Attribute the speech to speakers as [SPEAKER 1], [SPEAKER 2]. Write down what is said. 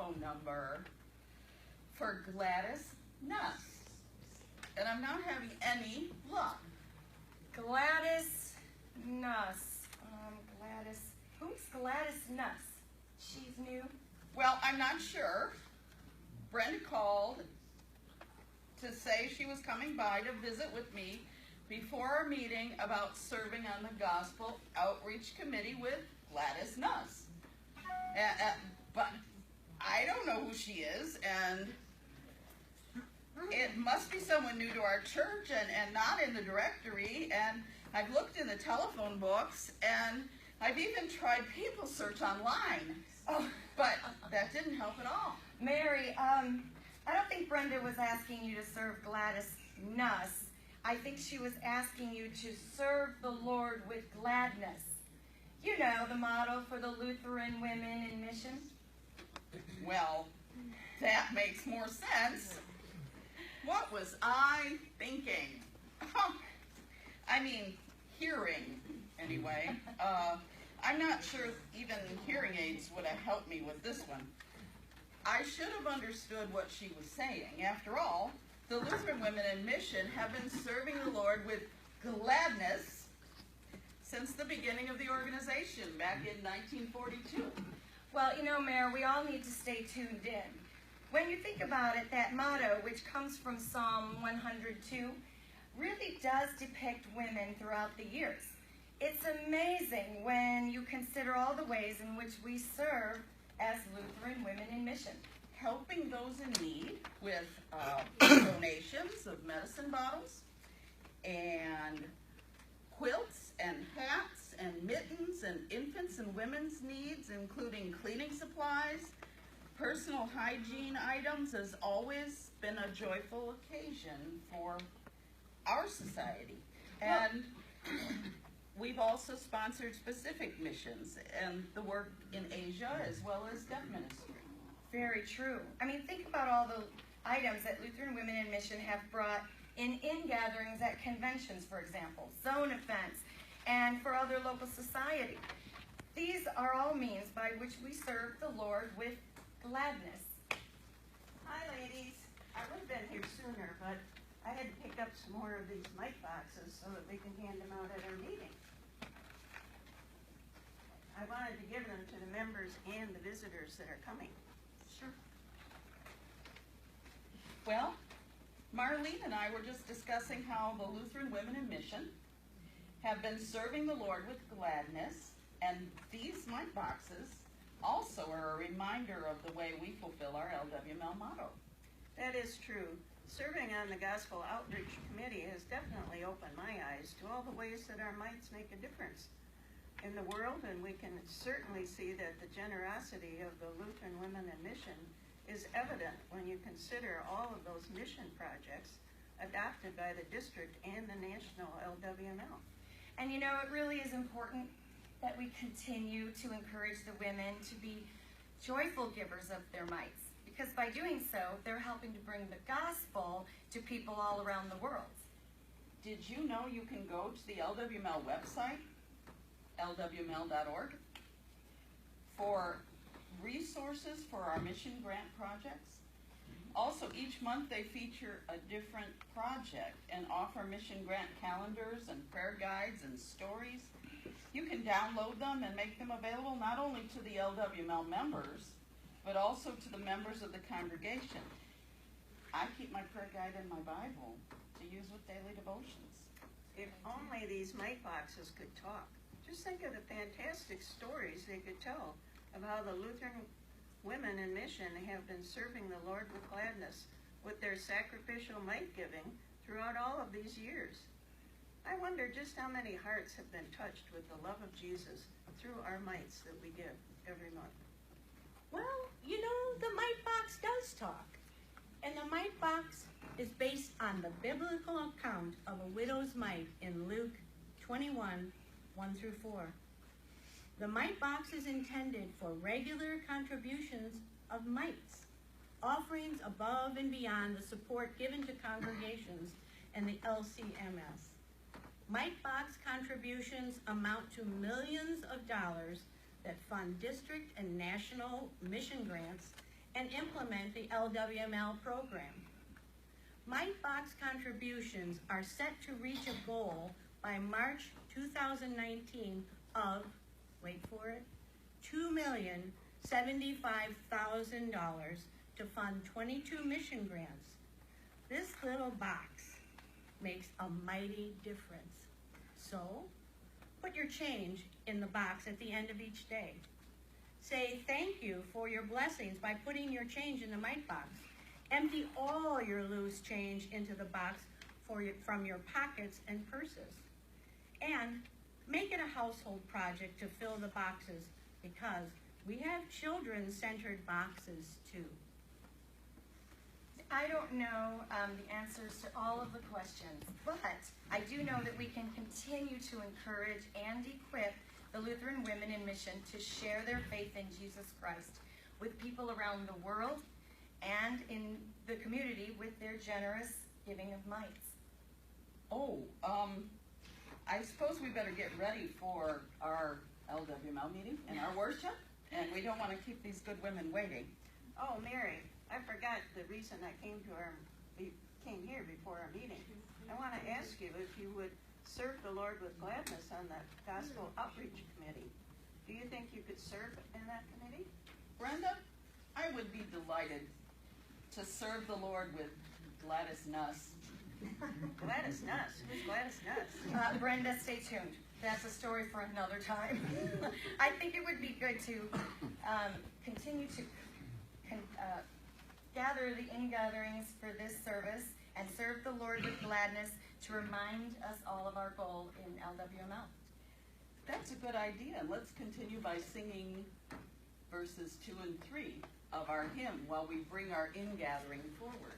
[SPEAKER 1] phone number for Gladys Nuss, and I'm not having any luck.
[SPEAKER 2] Gladys Nuss. Who's Gladys Nuss? She's new?
[SPEAKER 1] Well, I'm not sure. Brenda called to say she was coming by to visit with me before our meeting about serving on the Gospel Outreach Committee with Gladys Nuss. But I don't know who she is, and it must be someone new to our church and not in the directory, and I've looked in the telephone books, and I've even tried people search online, but that didn't help at all.
[SPEAKER 2] Mary, I don't think Brenda was asking you to serve Gladys Nuss. I think she was asking you to serve the Lord with gladness. You know, the motto for the Lutheran Women in Mission.
[SPEAKER 1] Well, that makes more sense. What was I thinking? I mean, hearing, anyway. I'm not sure even hearing aids would have helped me with this one. I should have understood what she was saying. After all, the Lutheran Women in Mission have been serving the Lord with gladness since the beginning of the organization back in 1942.
[SPEAKER 2] Well, you know, Mayor, we all need to stay tuned in. When you think about it, that motto, which comes from Psalm 102, really does depict women throughout the years. It's amazing when you consider all the ways in which we serve as Lutheran Women in Mission.
[SPEAKER 1] Helping those in need with donations of medicine bottles and quilts and hats and mittens and infants and women's needs, including cleaning supplies, personal hygiene items, has always been a joyful occasion for our society. And we've also sponsored specific missions and the work in Asia as well as deaf ministry.
[SPEAKER 2] Very true. I mean, think about all the items that Lutheran Women in Mission have brought in gatherings at conventions, for example, zone events, and for other local society. These are all means by which we serve the Lord with gladness.
[SPEAKER 3] Hi, ladies. I would have been here sooner, but I had to pick up some more of these mic boxes so that we can hand them out at our meeting. I wanted to give them to the members and the visitors that are coming.
[SPEAKER 1] Sure. Well, Marlene and I were just discussing how the Lutheran Women in Mission have been serving the Lord with gladness, and these mic boxes also are a reminder of the way we fulfill our LWML motto.
[SPEAKER 3] That is true. Serving on the Gospel Outreach Committee has definitely opened my eyes to all the ways that our mites make a difference in the world, and we can certainly see that the generosity of the Lutheran Women in Mission is evident when you consider all of those mission projects adopted by the district and the national LWML.
[SPEAKER 2] And you know, it really is important that we continue to encourage the women to be joyful givers of their mites, because by doing so, they're helping to bring the gospel to people all around the world.
[SPEAKER 1] Did you know you can go to the LWML website, lwml.org, for resources for our mission grant projects? Also, each month they feature a different project and offer mission grant calendars and prayer guides and stories. You can download them and make them available not only to the LWML members, but also to the members of the congregation. I keep my prayer guide in my Bible to use with daily devotions.
[SPEAKER 3] If only these mic boxes could talk. Just think of the fantastic stories they could tell of how the Lutheran Women in Mission have been serving the Lord with gladness with their sacrificial mite giving throughout all of these years. I wonder just how many hearts have been touched with the love of Jesus through our mites that we give every month.
[SPEAKER 4] Well, you know, the mite box does talk. And the mite box is based on the biblical account of a widow's mite in Luke 21, 1 through 4. The mite box is intended for regular contributions of mites, offerings above and beyond the support given to congregations and the LCMS. Mite box contributions amount to millions of dollars that fund district and national mission grants and implement the LWML program. Mite Box contributions are set to reach a goal by March 2019 of, wait for it, $2,075,000 to fund 22 mission grants. This little box makes a mighty difference. So, put your change in the box at the end of each day. Say thank you for your blessings by putting your change in the mite box. Empty all your loose change into the box from your pockets and purses. And make it a household project to fill the boxes, because we have children-centered boxes too.
[SPEAKER 2] I don't know the answers to all of the questions, but I do know that we can continue to encourage and equip the Lutheran women in mission to share their faith in Jesus Christ with people around the world and in the community with their generous giving of mites.
[SPEAKER 1] Oh, I suppose we better get ready for our LWML meeting and our worship, and we don't want to keep these good women waiting.
[SPEAKER 3] Oh, Mary, I forgot the reason I came here before our meeting. I want to ask you if you would serve the Lord with gladness on the Gospel Outreach Committee. Do you think you could serve in that committee?
[SPEAKER 1] Brenda, I would be delighted to serve the Lord with Gladys Nuss.
[SPEAKER 3] Gladys Nuss? Who's Gladys Nuss?
[SPEAKER 2] Brenda, stay tuned. That's a story for another time. I think it would be good to continue to gather the in-gatherings for this service and serve the Lord with gladness to remind us all of our goal in LWML.
[SPEAKER 1] That's a good idea. Let's continue by singing verses 2 and 3 of our hymn while we bring our in-gathering forward.